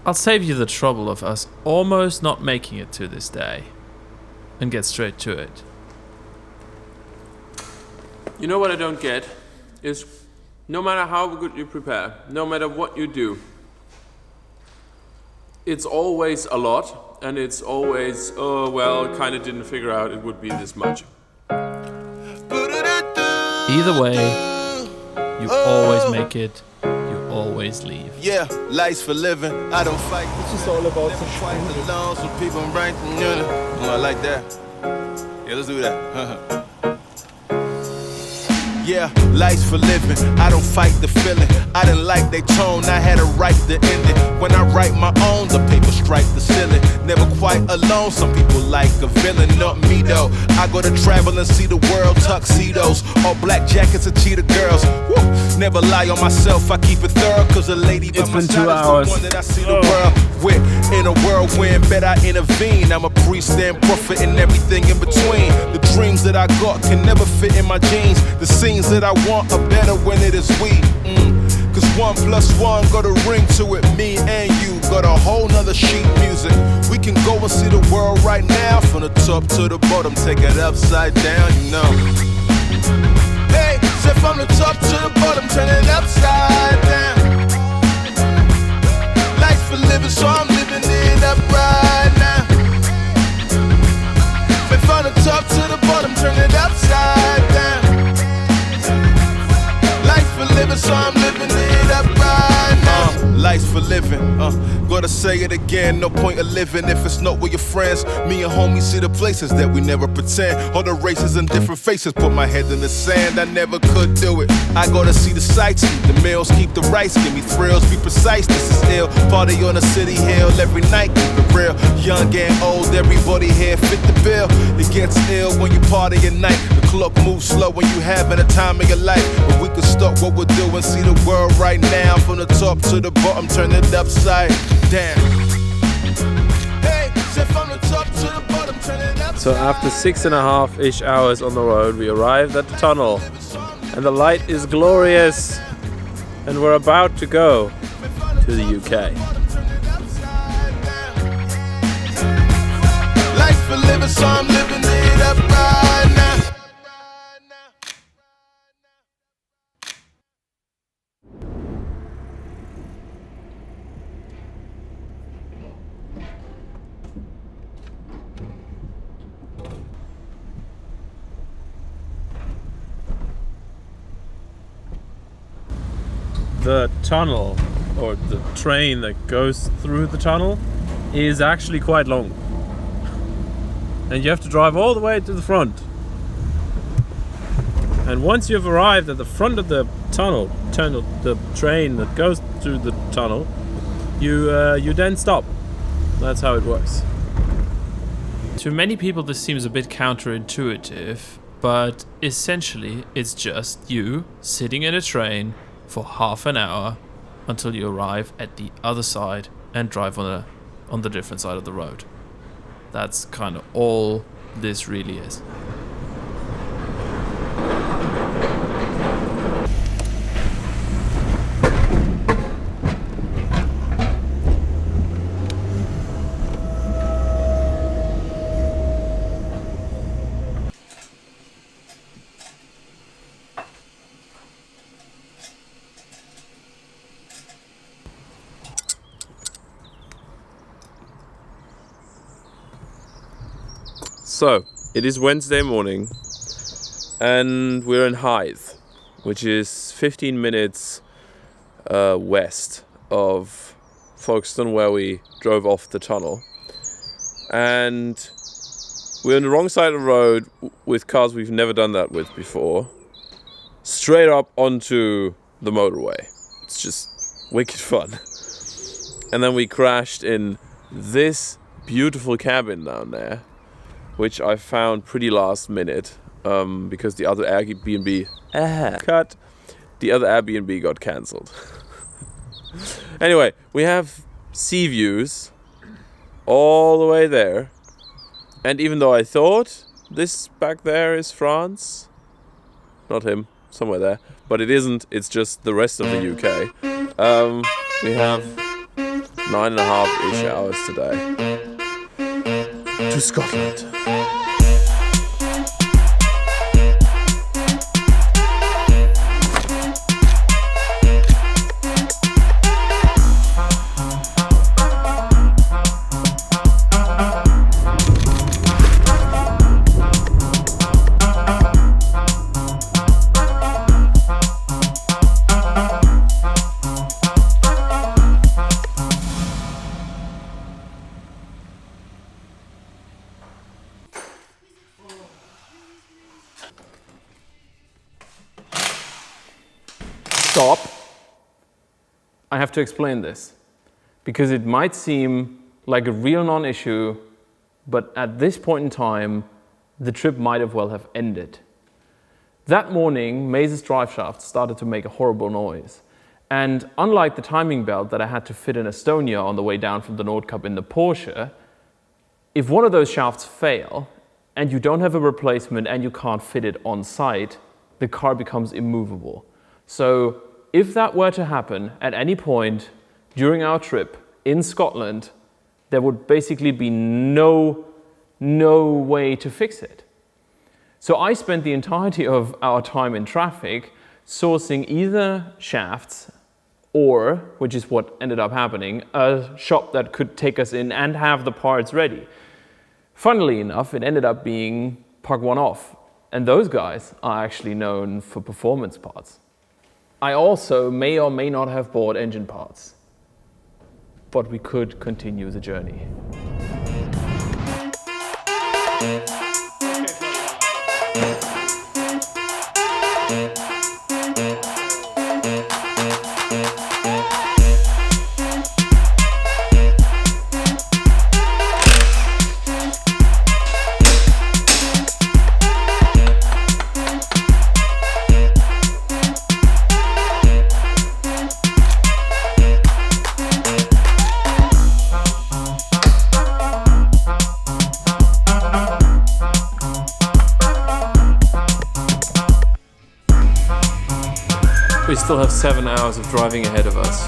I'll save you the trouble of us almost not making it to this day and get straight to it. You know what I don't get is no matter how good you prepare, no matter what you do, it's always a lot, and it's always, oh well, kind of didn't figure out it would be this much. Either way, you always make it, you always leave. Yeah, life's for living, I don't fight. This is all about the fight alone, so people right. I like that. Yeah, let's do that. Yeah, life's for living, I don't fight the feeling. I didn't like their tone, I had a right to end it. When I write my own, the paper strike the ceiling. Never quite alone, some people like a villain, not me though. I go to travel and see the world, tuxedos, all black jackets and cheetah girls. Woo. Never lie on myself, I keep it thorough, cause a lady by my side is the one that I see the world with. In a whirlwind, bet I intervene. I'm a priest and prophet and everything in between. The dreams that I got can never fit in my jeans. The scenes that I want are better when it is we. Cause 1 + 1 got a ring to it. Me and you got a whole nother sheet music. We can go and see the world right now, from the top to the bottom, take it upside down, you know. Hey, so from the top to the bottom, turn it upside down. Life's for living, so I'm living it up right now. So from the top to the bottom, turn it upside down. Life's for living, so I'm living it up right now. Life's for living, gotta say it again, no point of living if it's not with your friends. Me and homies see the places that we never pretend. All the races and different faces, put my head in the sand, I never could do it. I gotta see the sights, eat the meals, keep the rice, give me thrills, be precise, this is ill. Party on a city hill every night, keep it real. Young and old, everybody here fit the bill. It gets ill when you party at night. The clock moves slow when you having a time of your life. But we could stop what we're doing, see the world right now, from the top to the bottom, turn it upside down. Hey, so from the top to the bottom, turn it upside. So after 6.5-ish hours on the road, we arrived at the tunnel, and the light is glorious, and we're about to go to the UK. Life for living, so I'm living it up right now. The tunnel, or the train that goes through the tunnel, is actually quite long. And you have to drive all the way to the front. And once you've arrived at the front of the tunnel, the train that goes through the tunnel, you then stop. That's how it works. To many people this seems a bit counterintuitive, but essentially it's just you sitting in a train for half an hour until you arrive at the other side and drive on the different side of the road. That's kind of all this really is. So, it is Wednesday morning, and we're in Hythe, which is 15 minutes west of Folkestone, where we drove off the tunnel. And we're on the wrong side of the road with cars we've never done that with before, straight up onto the motorway. It's just wicked fun. And then we crashed in this beautiful cabin down there, which I found pretty last minute, because the other Airbnb got cancelled. Anyway, we have sea views all the way there, and even though I thought this back there is France, not him, somewhere there, but it isn't. It's just the rest of the UK. We have 9.5-ish hours today to Scotland. Stop. I have to explain this because it might seem like a real non-issue, but at this point in time, the trip might have well have ended. That morning, Maze's drive shaft started to make a horrible noise. And unlike the timing belt that I had to fit in Estonia on the way down from the Nordkap in the Porsche, if one of those shafts fail and you don't have a replacement and you can't fit it on site, the car becomes immovable. So if that were to happen at any point during our trip in Scotland, there would basically be no way to fix it. So I spent the entirety of our time in traffic sourcing either shafts or, which is what ended up happening, a shop that could take us in and have the parts ready. Funnily enough, it ended up being Park One Off, and those guys are actually known for performance parts. I also may or may not have bought engine parts, but we could continue the journey. We still have 7 hours of driving ahead of us.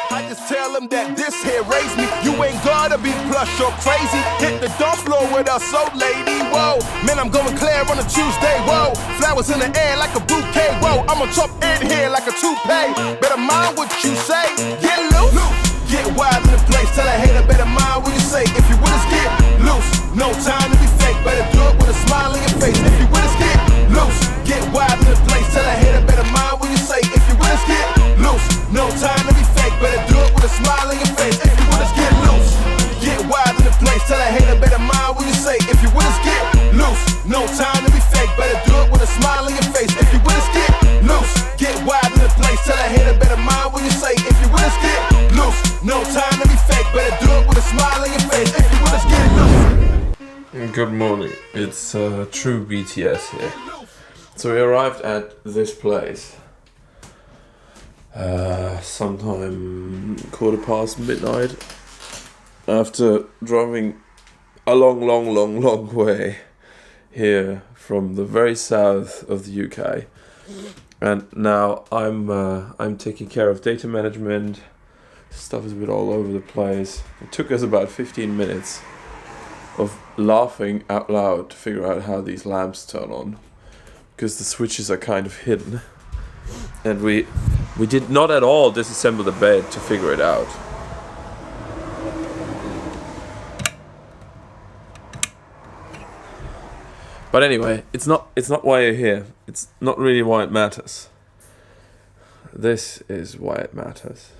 I just tell them that this here raised me. You ain't gotta be plush or crazy. Hit the dance floor with us, so lady. Whoa, man, I'm going clear on a Tuesday. Whoa, flowers in the air like a bouquet. Whoa, I'm on top in here like a toupee. Better mind what you say. Get loose, get wild in the place. Tell a hater better mind what you say. If you with us, get loose. No time to be fake. Better do it with a smile on your face. If you with us, get loose. Get wild in the place. Tell a hater better mind what you say. If you with us, get loose. No time to be fake. Better do it with a smile on your face. If you with us, get loose. Get wild in the place. Tell a hater better mind what you say. If you with us, get loose. No time to be fake. Better do it with a smile on your face. If you with us, get loose. Get wild in the place. Tell a hater better mind what you say. If you with us, get loose. No time to be fake. Better do it with a smile on your face. If you with us, get loose. Good morning, it's True BTS here. So we arrived at this place sometime midnight after driving a long way here from the very south of the UK. And now I'm taking care of data management. Stuff is a bit all over the place. It took us about 15 minutes of laughing out loud to figure out how these lamps turn on, because the switches are kind of hidden, and we did not at all disassemble the bed to figure it out. But anyway, it's not why you're here. It's not really why it matters. This is why it matters.